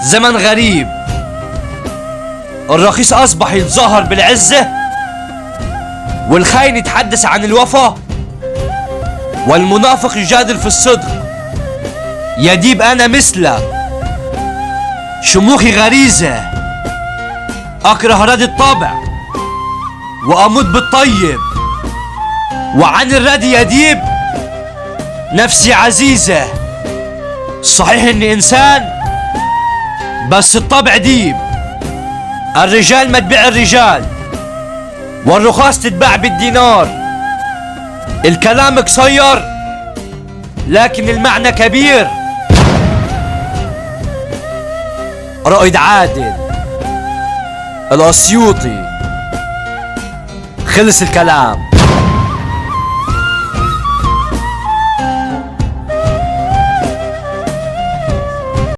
زمن غريب، الرخيص أصبح يتظاهر بالعزة، والخاين يتحدث عن الوفا، والمنافق يجادل في الصدق. يديب أنا مثلك، شموخي غريزة، أكره ردي الطبع وأموت بالطيب، وعن الردي يديب نفسي عزيزة. صحيح إني إنسان بس الطبع ديب. الرجال ما تبيع الرجال، والرخاص تتباع بالدينار. الكلام قصير لكن المعنى كبير. رائد عادل الأسيوطي. خلص الكلام.